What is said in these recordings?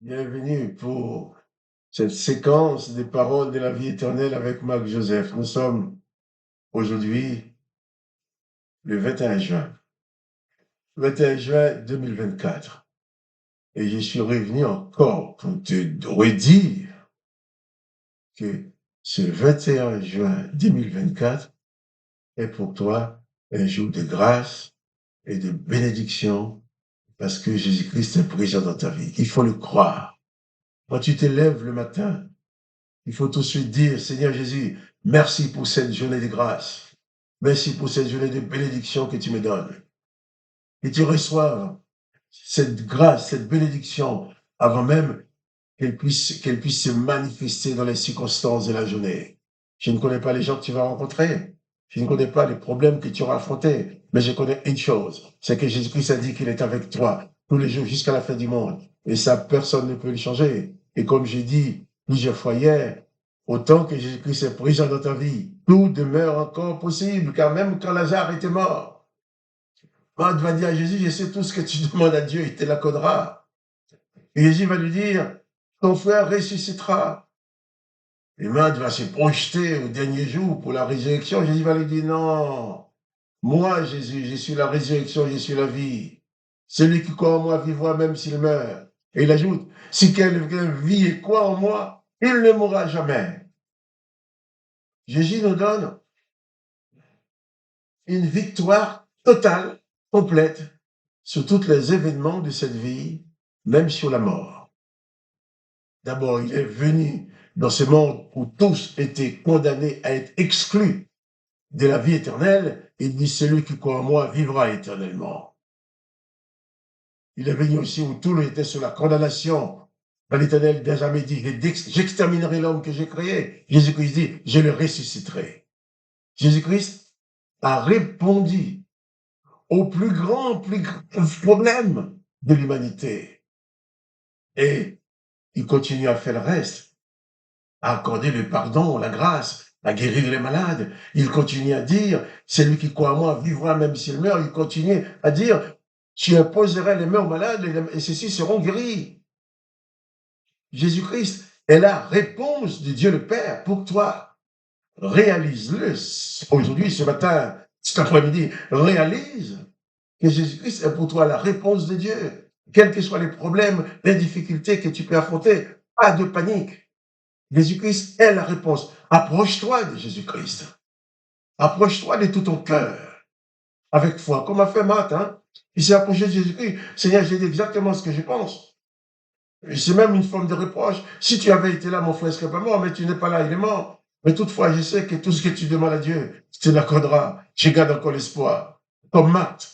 Bienvenue pour cette séquence des paroles de la vie éternelle avec Marc Joseph. Nous sommes aujourd'hui le 21 juin, 21 juin 2024. Et je suis revenu encore pour te redire que ce 21 juin 2024 est pour toi un jour de grâce et de bénédiction parce que Jésus-Christ est présent dans ta vie. Il faut le croire. Quand tu te lèves le matin, il faut tout de suite dire, Seigneur Jésus, merci pour cette journée de grâce. Merci pour cette journée de bénédiction que tu me donnes. Et tu reçoives cette grâce, cette bénédiction, avant même qu'elle puisse se manifester dans les circonstances de la journée. Je ne connais pas les gens que tu vas rencontrer. Je ne connais pas les problèmes que tu auras affrontés. Mais je connais une chose, c'est que Jésus-Christ a dit qu'il est avec toi tous les jours jusqu'à la fin du monde. Et ça, personne ne peut le changer. Et comme j'ai dit plusieurs fois hier, autant que Jésus-Christ est présent dans ta vie, tout demeure encore possible, car même quand Lazare était mort, Marthe va dire à Jésus, je sais tout ce que tu demandes à Dieu, il te l'accordera. Et Jésus va lui dire, ton frère ressuscitera. Et Marthe va se projeter au dernier jour pour la résurrection. Jésus va lui dire, non, moi, Jésus, je suis la résurrection, je suis la vie. Celui qui croit en moi vivra même s'il meurt. Et il ajoute, si quelqu'un vit et croit en moi, il ne mourra jamais. Jésus nous donne une victoire totale, complète, sur tous les événements de cette vie, même sur la mort. D'abord, il est venu dans ce monde où tous étaient condamnés à être exclus de la vie éternelle. Il dit, celui qui croit en moi vivra éternellement. Il est venu aussi où tout était sous la condamnation. L'Éternel n'a jamais dit, j'exterminerai l'homme que j'ai créé. Jésus-Christ dit, je le ressusciterai. Jésus-Christ a répondu au plus grand problème de l'humanité. Et il continue à faire le reste, à accorder le pardon, la grâce, à guérir les malades. Il continue à dire, celui qui croit en moi vivra même s'il meurt. Il continue à dire, tu imposeras les mains aux malades et ceux-ci seront guéris. Jésus-Christ est la réponse de Dieu le Père pour toi. Réalise-le aujourd'hui, ce matin, cet après-midi. Réalise que Jésus-Christ est pour toi la réponse de Dieu. Quels que soient les problèmes, les difficultés que tu peux affronter, pas de panique. Jésus-Christ est la réponse. Approche-toi de Jésus-Christ. Approche-toi de tout ton cœur, avec foi, comme a fait Marthe. Il s'est approché de Jésus-Christ. Seigneur, j'ai dit exactement ce que je pense. C'est même une forme de reproche. Si tu avais été là, mon frère serait pas mort, mais tu n'es pas là, il est mort. Mais toutefois, je sais que tout ce que tu demandes à Dieu, tu l'accorderas. Je garde encore l'espoir. Comme Marthe,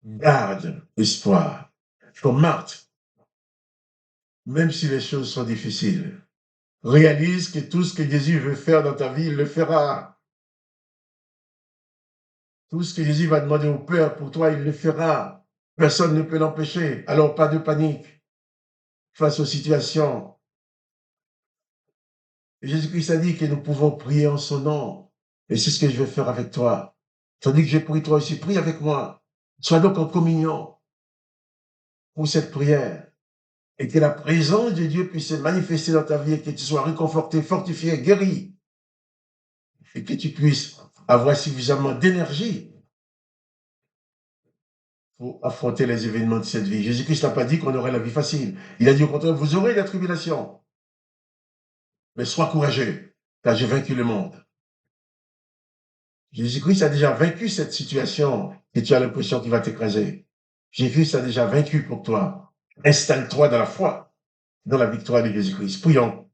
garde l'espoir. Comme Marthe, même si les choses sont difficiles, réalise que tout ce que Jésus veut faire dans ta vie, il le fera. Tout ce que Jésus va demander au Père pour toi, il le fera. Personne ne peut l'empêcher. Alors, pas de panique face aux situations. Jésus-Christ a dit que nous pouvons prier en son nom. Et c'est ce que je vais faire avec toi. Tandis que j'ai prié, toi aussi, prie avec moi. Sois donc en communion pour cette prière. Et que la présence de Dieu puisse se manifester dans ta vie et que tu sois réconforté, fortifié, guéri. Et que tu puisses avoir suffisamment d'énergie pour affronter les événements de cette vie. Jésus-Christ n'a pas dit qu'on aurait la vie facile. Il a dit au contraire, vous aurez la tribulation. Mais sois courageux, car j'ai vaincu le monde. Jésus-Christ a déjà vaincu cette situation et tu as l'impression qu'il va t'écraser. Jésus-Christ a déjà vaincu pour toi. Installe-toi dans la foi, dans la victoire de Jésus-Christ. Prions.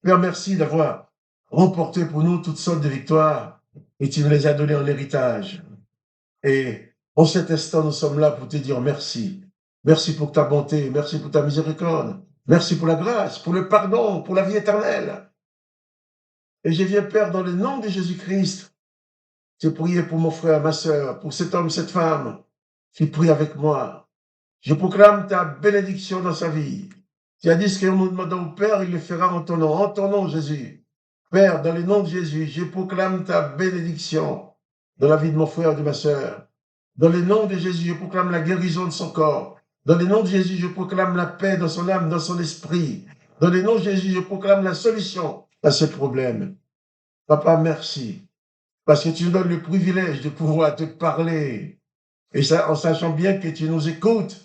Père, merci d'avoir remporté pour nous toutes sortes de victoires et tu nous les as données en héritage. Et en cet instant, nous sommes là pour te dire merci. Merci pour ta bonté, merci pour ta miséricorde, merci pour la grâce, pour le pardon, pour la vie éternelle. Et je viens, Père, dans le nom de Jésus-Christ, te prier pour mon frère, ma sœur, pour cet homme, cette femme qui prie avec moi. Je proclame ta bénédiction dans sa vie. Tu as dit ce que nous demandons au Père, il le fera en ton nom, Jésus. Père, dans le nom de Jésus, je proclame ta bénédiction dans la vie de mon frère et de ma sœur. Dans le nom de Jésus, je proclame la guérison de son corps, Dans le nom de Jésus, je proclame la paix dans son âme, dans son esprit. Dans le nom de Jésus, je proclame la solution à ce problème. Papa, merci. Parce que tu nous donnes le privilège de pouvoir te parler. Et ça, en sachant bien que tu nous écoutes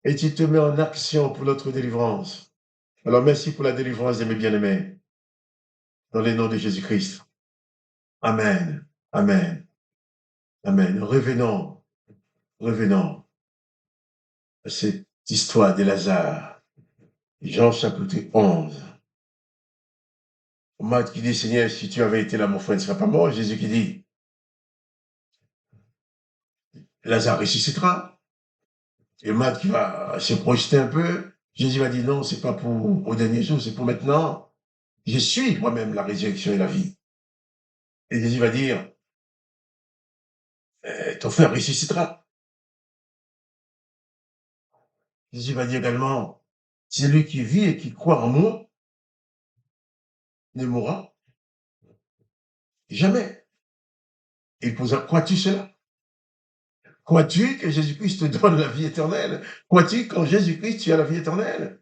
et tu te mets en action pour notre délivrance. Alors merci pour la délivrance de mes bien-aimés. Dans le nom de Jésus-Christ. Amen. Amen. Amen. Revenons à cette histoire de Lazare. Jean chapitre 11. Marthe qui dit, Seigneur, si tu avais été là, mon frère ne serait pas mort. Jésus qui dit, Lazare ressuscitera. Et Marthe qui va se projeter un peu. Jésus va dire, non, c'est pas pour au dernier jour, c'est pour maintenant. Je suis moi-même la résurrection et la vie. Et Jésus va dire, ton frère ressuscitera. Jésus va dire également, celui qui vit et qui croit en moi ne mourra jamais. Il posera, crois-tu cela? Crois-tu que Jésus-Christ te donne la vie éternelle? Crois-tu qu'en Jésus-Christ tu as la vie éternelle?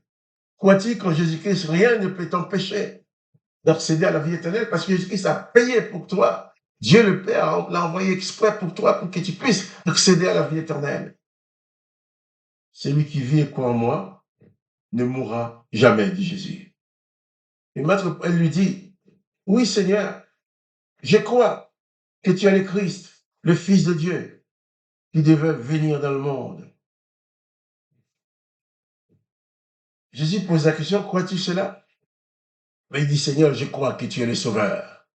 Crois-tu qu'en Jésus-Christ rien ne peut t'empêcher d'accéder à la vie éternelle? Parce que Jésus-Christ a payé pour toi. Dieu le Père l'a envoyé exprès pour toi, pour que tu puisses accéder à la vie éternelle. Celui qui vit et croit en moi ne mourra jamais, dit Jésus. Et Maître, elle lui dit, oui Seigneur, je crois que tu es le Christ, le Fils de Dieu, qui devait venir dans le monde. Jésus pose la question, crois-tu cela? Mais il dit, Seigneur, je crois que tu es le Sauveur,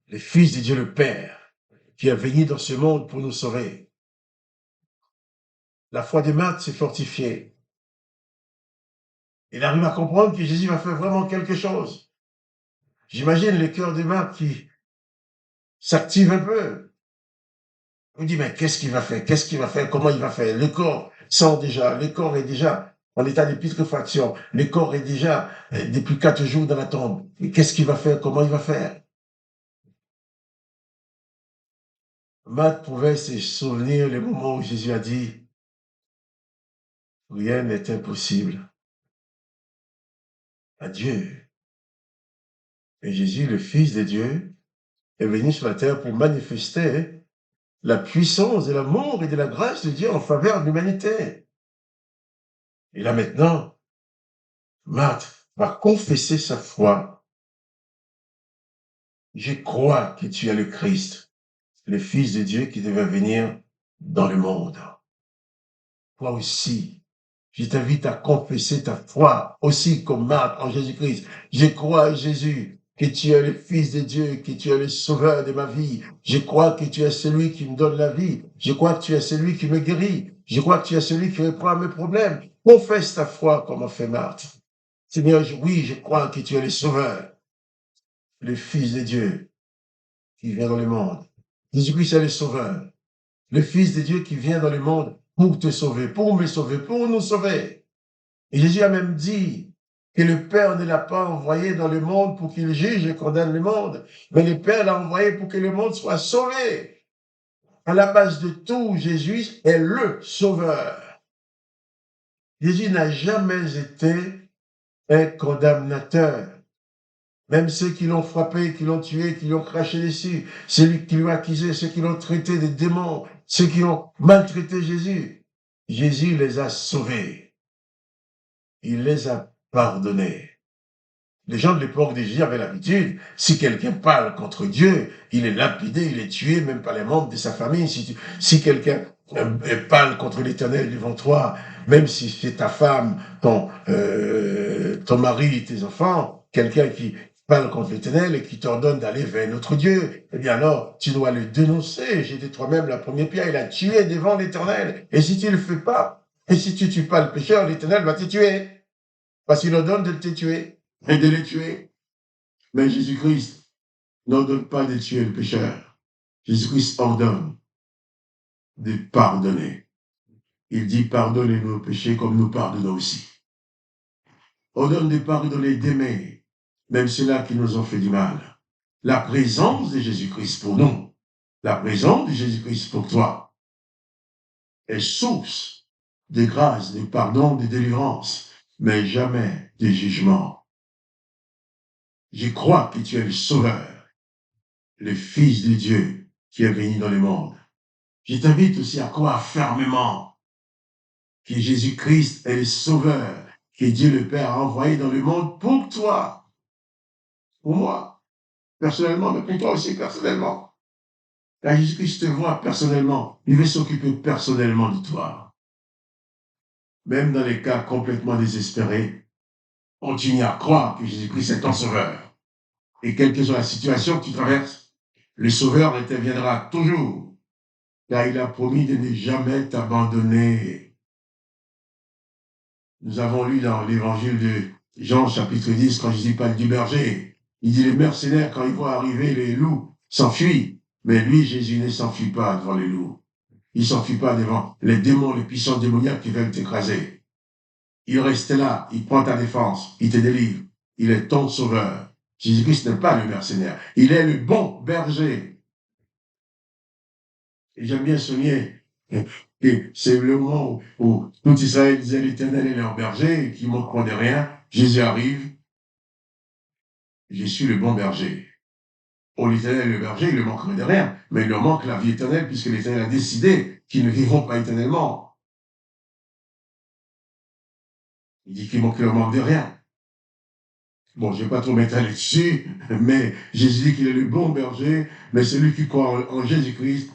le Fils de Dieu le Père, qui est venu dans ce monde pour nous sauver. La foi de Marthe s'est fortifiée. Il arrive à comprendre que Jésus va faire vraiment quelque chose. J'imagine le cœur de Marthe qui s'active un peu. Il dit, mais qu'est-ce qu'il va faire? Qu'est-ce qu'il va faire? Comment il va faire? Le corps sent déjà, le corps est déjà en état de putréfaction. Le corps est déjà depuis 4 jours dans la tombe. Et qu'est-ce qu'il va faire? Comment il va faire? Marthe pouvait se souvenir le moment où Jésus a dit, rien n'est impossible à Dieu. Et Jésus, le Fils de Dieu, est venu sur la terre pour manifester la puissance de l'amour et de la grâce de Dieu en faveur de l'humanité. Et là maintenant, Marthe va confesser sa foi. Je crois que tu es le Christ, le Fils de Dieu qui devait venir dans le monde. Toi aussi, je t'invite à confesser ta foi aussi comme Marthe en Jésus-Christ. Je crois, Jésus, que tu es le Fils de Dieu, que tu es le Sauveur de ma vie. Je crois que tu es celui qui me donne la vie. Je crois que tu es celui qui me guérit. Je crois que tu es celui qui répond à mes problèmes. Confesse ta foi comme a fait Marthe. Seigneur, oui, je crois que tu es le Sauveur, le Fils de Dieu qui vient dans le monde. Jésus-Christ est le Sauveur, le Fils de Dieu qui vient dans le monde pour te sauver, pour me sauver, pour nous sauver. Et Jésus a même dit que le Père ne l'a pas envoyé dans le monde pour qu'il juge et condamne le monde, mais le Père l'a envoyé pour que le monde soit sauvé. À la base de tout, Jésus est le Sauveur. Jésus n'a jamais été un condamnateur. Même ceux qui l'ont frappé, qui l'ont tué, qui l'ont craché dessus, celui qui l'ont accusé, ceux qui l'ont traité de démons, ceux qui ont maltraité Jésus, Jésus les a sauvés. Il les a pardonnés. Les gens de l'époque de Jésus avaient l'habitude, si quelqu'un parle contre Dieu, il est lapidé, il est tué, même par les membres de sa famille. Si quelqu'un parle contre l'Éternel devant toi, même si c'est ta femme, ton mari, tes enfants, quelqu'un qui parle contre l'Éternel et qui t'ordonne d'aller vers notre Dieu, eh bien alors, tu dois le dénoncer. J'étais toi-même la première pierre, il a tué devant l'Éternel. Et si tu ne le fais pas, et si tu ne tues pas le pécheur, l'Éternel va te tuer. Parce qu'il ordonne de te tuer et de les tuer. Mais Jésus-Christ n'ordonne pas de tuer le pécheur. Jésus-Christ ordonne de pardonner. Il dit, pardonnez nos péchés comme nous pardonnons aussi. Ordonne de pardonner, d'aimer, même ceux-là qui nous ont fait du mal. La présence de Jésus-Christ pour nous, la présence de Jésus-Christ pour toi, est source de grâce, de pardon, de délivrance, mais jamais de jugement. Je crois que tu es le Sauveur, le Fils de Dieu qui est venu dans le monde. Je t'invite aussi à croire fermement que Jésus-Christ est le Sauveur que Dieu le Père a envoyé dans le monde pour toi, pour moi, personnellement, mais pour toi aussi personnellement. Car Jésus-Christ te voit personnellement, il veut s'occuper personnellement de toi. Même dans les cas complètement désespérés, continue à croire que Jésus-Christ est ton Sauveur. Et quelle que soit la situation que tu traverses, le Sauveur interviendra toujours, car il a promis de ne jamais t'abandonner. Nous avons lu dans l'évangile de Jean, chapitre 10, quand Jésus parle du berger. Il dit, les mercenaires, quand ils voient arriver les loups, s'enfuient. Mais lui, Jésus, ne s'enfuit pas devant les loups. Il ne s'enfuit pas devant les démons, les puissances démoniaques qui veulent t'écraser. Il reste là, il prend ta défense, il te délivre. Il est ton sauveur. Jésus-Christ n'est pas le mercenaire. Il est le bon berger. Et j'aime bien souligner que c'est le moment où tout Israël disait l'Éternel est leur berger, qui ne manqueront de rien. Jésus arrive, je suis le bon berger. Oh, l'Éternel est le berger, il ne manquerait de rien, mais il leur manque la vie éternelle, puisque l'Éternel a décidé qu'ils ne vivront pas éternellement. Il dit qu'il ne leur manque de rien. Bon, je ne vais pas trop m'étaler dessus, mais Jésus dit qu'il est le bon berger, mais celui qui croit en Jésus-Christ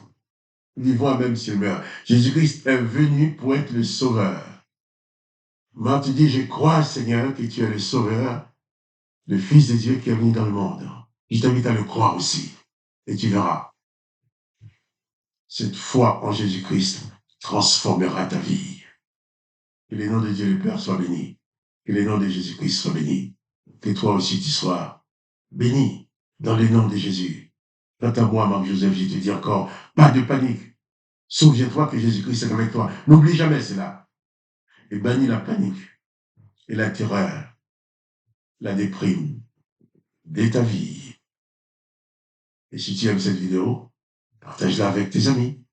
vivra même s'il meurt. Jésus-Christ est venu pour être le sauveur. Moi, tu dis, je crois, Seigneur, que tu es le sauveur, le Fils de Dieu qui est venu dans le monde. Je t'invite à le croire aussi. Et tu verras, cette foi en Jésus-Christ transformera ta vie. Que le nom de Dieu le Père soit béni. Que le nom de Jésus-Christ soit béni. Que toi aussi tu sois béni dans le nom de Jésus. Quant à moi, Marc-Joseph, je te dis encore, pas de panique. Souviens-toi que Jésus-Christ est avec toi. N'oublie jamais cela. Et bannis la panique et la terreur, la déprime de ta vie. Et si tu aimes cette vidéo, partage-la avec tes amis.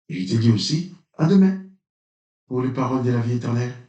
Et je te dis aussi, à demain, pour les paroles de la vie éternelle.